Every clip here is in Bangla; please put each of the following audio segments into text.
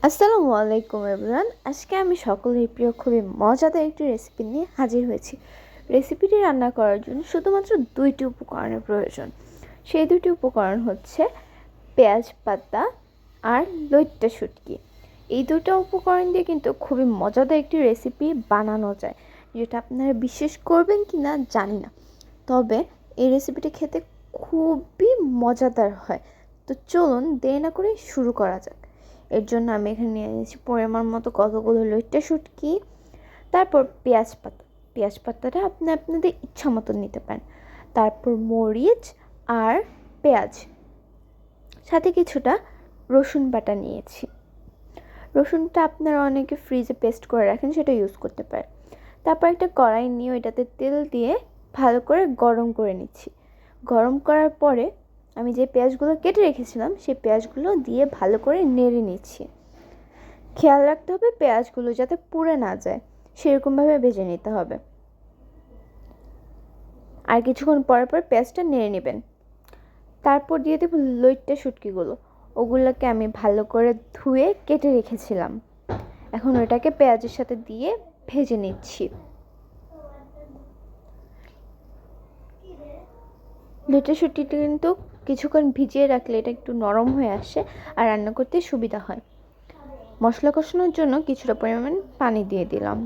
আসসালামু আলাইকুম এভরিওয়ান। আজকে আমি সকলের প্রিয় খুবই মজাদার একটি রেসিপি নিয়ে হাজির হয়েছি। রেসিপিটি রান্না করার জন্য শুধুমাত্র দুইটি উপকরণের প্রয়োজন। সেই দুটি উপকরণ হচ্ছে পেঁয়াজ পাতা আর লইট্টা শুটকি। এই দুটো উপকরণ দিয়ে কিন্তু খুবই মজাদার একটি রেসিপি বানানো যায়, যেটা আপনারা বিশ্বাস করবেন কি না জানি না, তবে এই রেসিপিটি খেতে খুবই মজাদার হয়। তো চলুন দেরি না করে শুরু করা যাক। এর জন্য আমি এখানে নিয়ে নিয়েছি পরিমাণ মতো কতগুলো লইট্টা শুটকি, তারপর পেঁয়াজ পাতাটা আপনি আপনাদের ইচ্ছা মতো নিতে পারেন, তারপর মরিচ আর পেঁয়াজ, সাথে কিছুটা রসুন বাটা নিয়েছি। রসুনটা আপনারা অনেকে ফ্রিজে পেস্ট করে রাখেন, সেটা ইউজ করতে পারেন। তারপর একটা কড়াই নিয়ে ওইটাতে তেল দিয়ে ভালো করে গরম করে নিচ্ছি। গরম করার পরে আমি যে পেঁয়াজগুলো কেটে রেখেছিলাম সেই পেঁয়াজগুলো দিয়ে ভালো করে নেড়ে নিচ্ছি। খেয়াল রাখতে হবে পেঁয়াজগুলো যাতে পুড়ে না যায়, সেরকমভাবে ভেজে নিতে হবে। আর কিছুক্ষণ পর পর পেঁয়াজটা নেড়ে নেবেন। তারপর দিয়ে দেব লইট্টা শুটকিগুলো, ওগুলোকে আমি ভালো করে ধুয়ে কেটে রেখেছিলাম। এখন ওটাকে পেঁয়াজের সাথে দিয়ে ভেজে নিচ্ছি। লইট্টা শুটকিটা কিন্তু কিছুক্ষণ ভিজিয়ে রাখলে এটা একটু নরম হয়ে আসে আর রান্না করতে সুবিধা হয়। মশলা কষানোর জন্য কিছুটা পরিমাণ পানি দিয়ে দিলাম।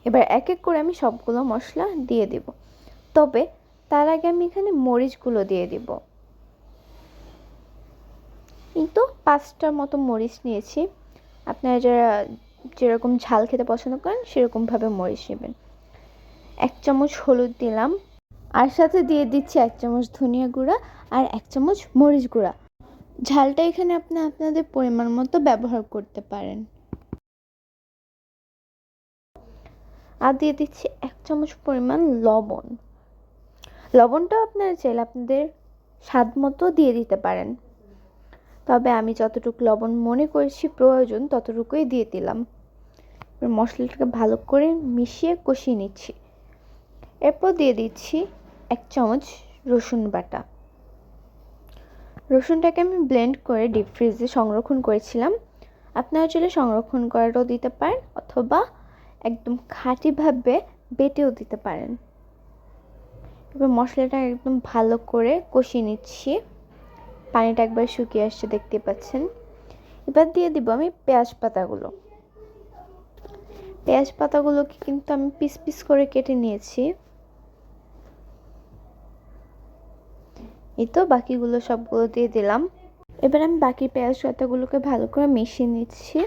এবার এক এক করে আমি সবগুলো মশলা দিয়ে দেব, তবে তার আগে আমি এখানে মরিচগুলো দিয়ে দিব। কিন্তু 5টার মতো মরিচ নিয়েছি। আপনারা যারা যেরকম ঝাল খেতে পছন্দ করেন সেরকমভাবে মরিচ নেবেন। 1 চামচ হলুদ দিলাম, আর সাথে দিয়ে দিচ্ছি 1 চামচ ধনিয়া গুঁড়া আর 1 চামচ মরিচ গুঁড়া। ঝালটা এখানে আপনাদের পরিমাণ মতো ব্যবহার করতে পারেন। আর দিয়ে দিচ্ছি 1 চামচ পরিমাণ লবণ। লবণটাও আপনারা চাইলে আপনাদের স্বাদ মতো দিয়ে দিতে পারেন, তবে আমি যতটুকু লবণ মনে করেছি প্রয়োজন ততটুকুই দিয়ে দিলাম। মশলাটাকে ভালো করে মিশিয়ে কষিয়ে নিচ্ছি। এরপর দিয়ে দিচ্ছি 1 চামচ রসুন বাটা। রসুনটাকে আমি ব্লেন্ড করে ডিপ ফ্রিজে সংরক্ষণ করেছিলাম। আপনারা চাইলে সংরক্ষণ করাটাও দিতে পারেন, অথবা একদম খাঁটিভাবে বেটেও দিতে পারেন। এবার মশলাটা একদম ভালো করে কষিয়ে নিচ্ছি। পানিটা একবার শুকিয়ে আসছে, দেখতে পাচ্ছেন। এবার দিয়ে দিব আমি পেঁয়াজ পাতাগুলোকে কিন্তু আমি পিস পিস করে কেটে নিয়েছি। এই তো বাকিগুলো সবগুলো দিয়ে দিলাম। এবার আমি বাকি পেঁয়াজ পাতাগুলোকে ভালো করে মিশিয়ে নিচ্ছি।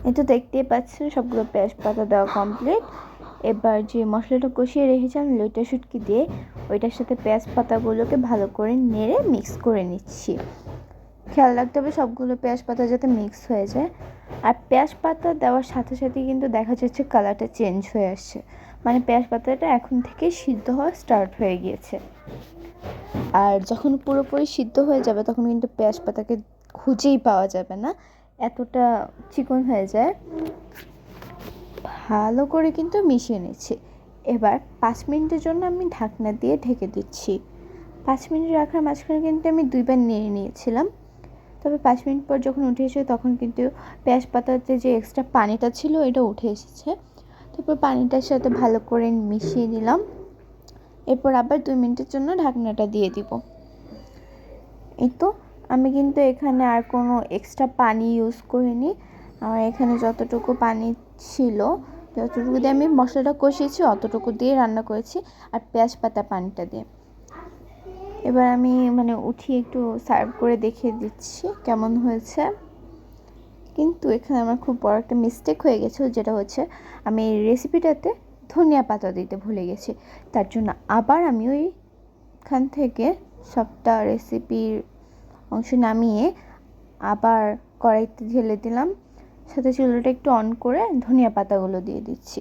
এই তো দেখতেই পাচ্ছেন সবগুলো পেঁয়াজ পাতা দেওয়া কমপ্লিট। এবার যে মশলাটা কষিয়ে রেখেছিলাম লইট্টা শুটকি দিয়ে, ওইটার সাথে পেঁয়াজ পাতাগুলোকে ভালো করে নেড়ে মিক্স করে নিচ্ছি। খেয়াল রাখতে হবে সবগুলো পেঁয়াজ পাতা যাতে মিক্স হয়ে যায়। আর পেঁয়াজ পাতা দেওয়ার সাথে সাথে কিন্তু দেখা যাচ্ছে কালারটা চেঞ্জ হয়ে আসছে, মানে পেঁয়াজ পাতাটা এখন থেকে সিদ্ধ হওয়া স্টার্ট হয়ে গিয়েছে। আর যখন পুরোপুরি সিদ্ধ হয়ে যাবে তখন কিন্তু পেঁয়াজ পাতাকে খুঁজেই পাওয়া যাবে না, এতটা চিকন হয়ে যায়। ভালো করে কিন্তু মিশিয়ে নিচ্ছি। এবার 5 মিনিটের জন্য আমি ঢাকনা দিয়ে ঢেকে দিচ্ছি। 5 মিনিট রাখার মাঝখানে কিন্তু আমি 2বার নেড়ে নিয়েছিলাম, তবে 5 মিনিট পর যখন উঠে এসেছে তখন কিন্তু পেঁয়াজ পাতাতে যে এক্সট্রা পানিটা ছিল এটা উঠে এসেছে। তারপর পানিটার সাথে ভালো করে মিশিয়ে নিলাম। এরপর আবার 2 মিনিটের জন্য ঢাকনাটা দিয়ে দিব। এই তো আমি কিন্তু এখানে আর কোনো এক্সট্রা পানি ইউজ করিনি। আমার এখানে যতটুকু পানি ছিল, যতটুকু দিয়ে আমি মশলাটা কষিয়েছি অতটুকু দিয়ে রান্না করেছি, আর পেঁয়াজ পাতা পানিটা দিয়ে। এবার আমি উঠিয়ে একটু সার্ভ করে দেখিয়ে দিচ্ছি কেমন হয়েছে। কিন্তু এখানে আমার খুব বড় একটা মিস্টেক হয়ে গেছে, যেটা হচ্ছে আমি এই রেসিপিটাতে ধনিয়া পাতা দিতে ভুলে গেছি। তার জন্য আবার আমি ওইখান থেকে সবটা রেসিপির অংশ নামিয়ে আবার কড়াইতে ঢেলে দিলাম, সাথে চুলাটা একটু অন করে ধনিয়া পাতাগুলো দিয়ে দিচ্ছি।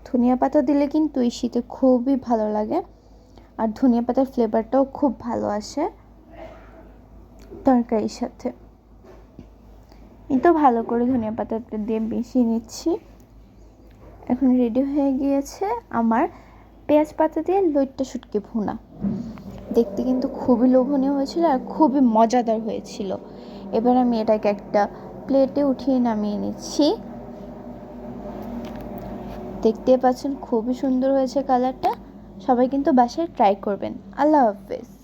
ধনিয়া পাতা দিলে কিন্তু এই শীতে খুবই ভালো লাগে, আর ধনিয়া পাতার ফ্লেভারটাও খুব ভালো আসে তরকারির সাথে। এই তো ভালো করে ধনিয়া পাতাটা দিয়ে মিশিয়ে নিচ্ছি। এখন রেডি হয়ে গিয়েছে আমার পেঁয়াজ পাতা দিয়ে লইট্টা শুটকি ভুনা। দেখতে কিন্তু খুবই লোভনীয় হয়েছিল আর খুবই মজাদার হয়েছিল। এবার আমি এটাকে একটা প্লেটে উঠিয়ে নামিয়ে নিচ্ছি। দেখতে পাচ্ছেন খুবই সুন্দর হয়েছে কালারটা। সবাই কিন্তু বাসায় ট্রাই করবেন। আল্লাহ হাফেজ।